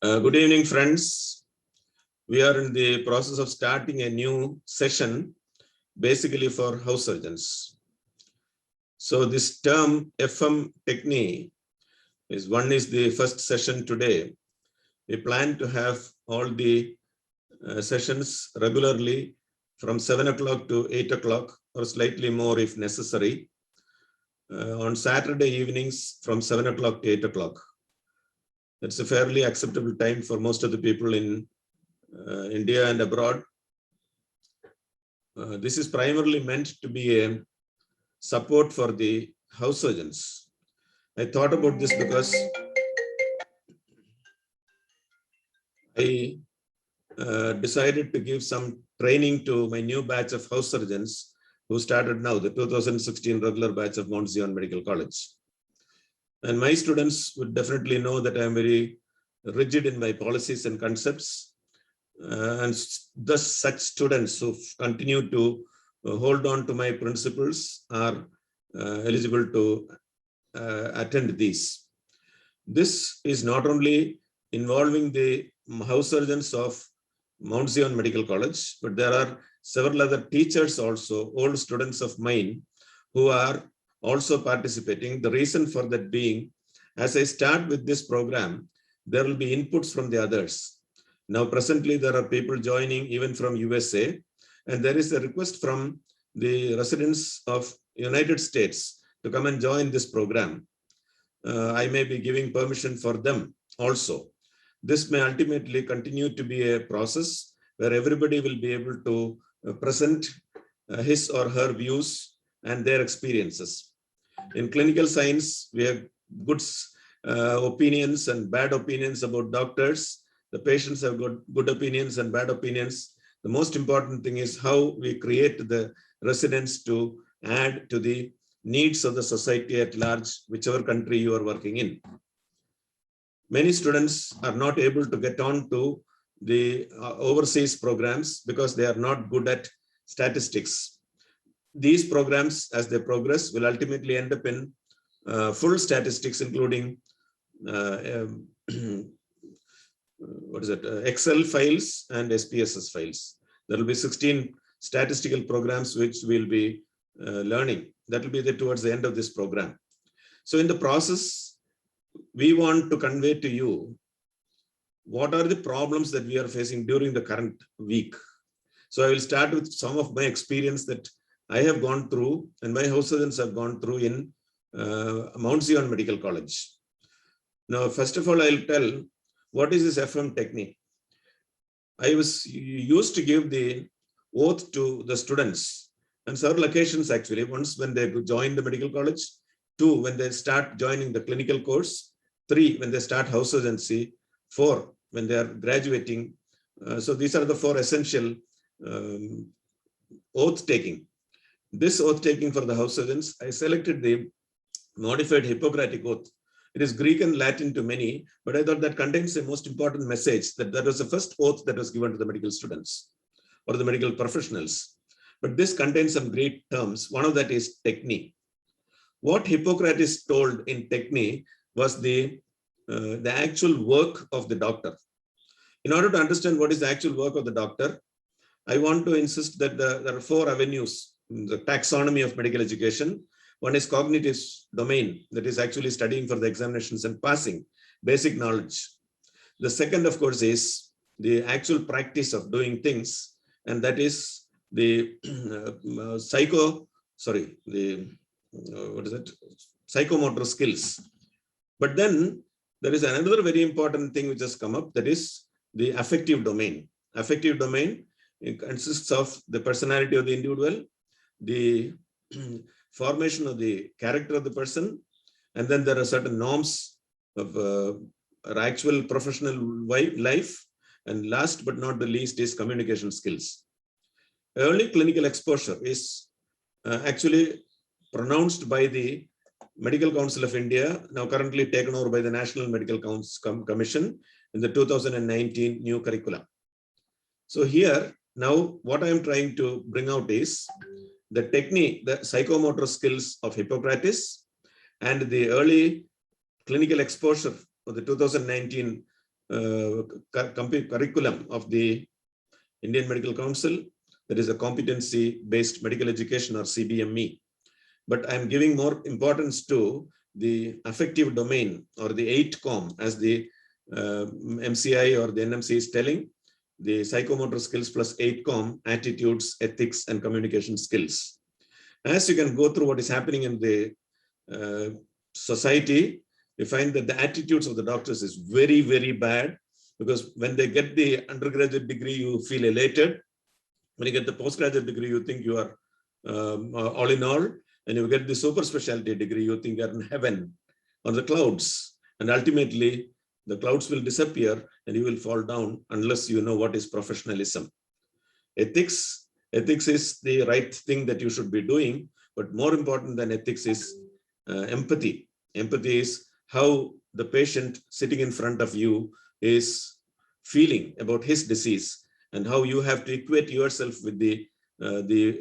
Good evening, friends. We are in the process of starting a new session, basically for house surgeons. So this term FM Techne is the first session today. We plan to have all the sessions regularly from 7 o'clock to 8 o'clock or slightly more if necessary. On Saturday evenings from 7 o'clock to 8 o'clock. That's a fairly acceptable time for most of the people in India and abroad. This is primarily meant to be a support for the house surgeons. I thought about this because I decided to give some training to my new batch of house surgeons who started now, the 2016 regular batch of Mount Zion Medical College. And my students would definitely know that I'm very rigid in my policies and concepts. And thus such students who continue to hold on to my principles are eligible to attend these. This is not only involving the house surgeons of Mount Zion Medical College, but there are several other teachers also, old students of mine, who are also participating. The reason for that being, as I start with this program, there will be inputs from the others. Now, presently, there are people joining even from USA, and there is a request from the residents of United States to come and join this program. I may be giving permission for them also. This may ultimately continue to be a process where everybody will be able to present his or her views and their experiences. In clinical science, we have good opinions and bad opinions about doctors. The patients have good opinions and bad opinions. The most important thing is how we create the residents to add to the needs of the society at large, whichever country you are working in. Many students are not able to get on to the overseas programs because they are not good at statistics. These programs, as they progress, will ultimately end up in full statistics, including Excel files and SPSS files. There will be 16 statistical programs which we'll be learning. That will be towards the end of this program. So in the process, we want to convey to you what are the problems that we are facing during the current week. So I will start with some of my experience that I have gone through and my house surgeons have gone through in Mount Zion Medical College. Now, first of all, I'll tell what is this FM Techne. I was used to give the oath to the students on several occasions actually. Once when they join the medical college, 2 when they start joining the clinical course, 3 when they start house surgery, 4 when they are graduating. So these are the 4 essential oath taking. This oath taking for the house surgeons, I selected the modified Hippocratic oath. It is Greek and Latin to many, but I thought that contains the most important message that was the first oath that was given to the medical students or the medical professionals. But this contains some great terms. One of that is Techne. What Hippocrates told in Techne was the actual work of the doctor. In order to understand what is the actual work of the doctor, I want to insist that there are 4 avenues in the taxonomy of medical education. One is cognitive domain, that is actually studying for the examinations and passing basic knowledge. The second, of course, is the actual practice of doing things, and that is the psychomotor skills. But then there is another very important thing which has come up, that is the affective domain. Affective domain, it consists of the personality of the individual, the formation of the character of the person, and then there are certain norms of actual professional life, and last but not the least is communication skills. Early clinical exposure is actually pronounced by the Medical Council of India, now currently taken over by the National Medical Commission in the 2019 new curriculum. So here, now what I am trying to bring out is the Techne, the psychomotor skills of Hippocrates, and the early clinical exposure of the 2019 curriculum of the Indian Medical Council. There is a competency-based medical education, or CBME. But I'm giving more importance to the affective domain, or the 8COM, as the MCI or the NMC is telling, the psychomotor skills plus 8COM, attitudes, ethics, and communication skills. As you can go through what is happening in the society, you find that the attitudes of the doctors is very, very bad, because when they get the undergraduate degree, you feel elated. When you get the postgraduate degree, you think you are all in all. And you get the super specialty degree, you think you're in heaven on the clouds. And ultimately, the clouds will disappear and you will fall down unless you know what is professionalism. Ethics is the right thing that you should be doing, but more important than ethics is empathy. Empathy is how the patient sitting in front of you is feeling about his disease, and how you have to equate yourself with the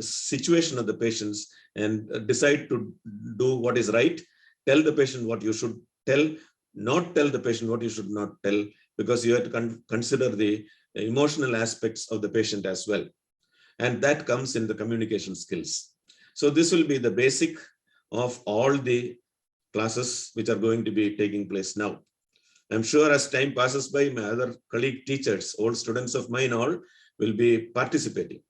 situation of the patients and decide to do what is right. Tell the patient what you should tell, not tell the patient what you should not tell, because you have to consider the emotional aspects of the patient as well. And that comes in the communication skills. So this will be the basic of all the classes which are going to be taking place now. I'm sure as time passes by, my other colleague teachers, old students of mine all, will be participating.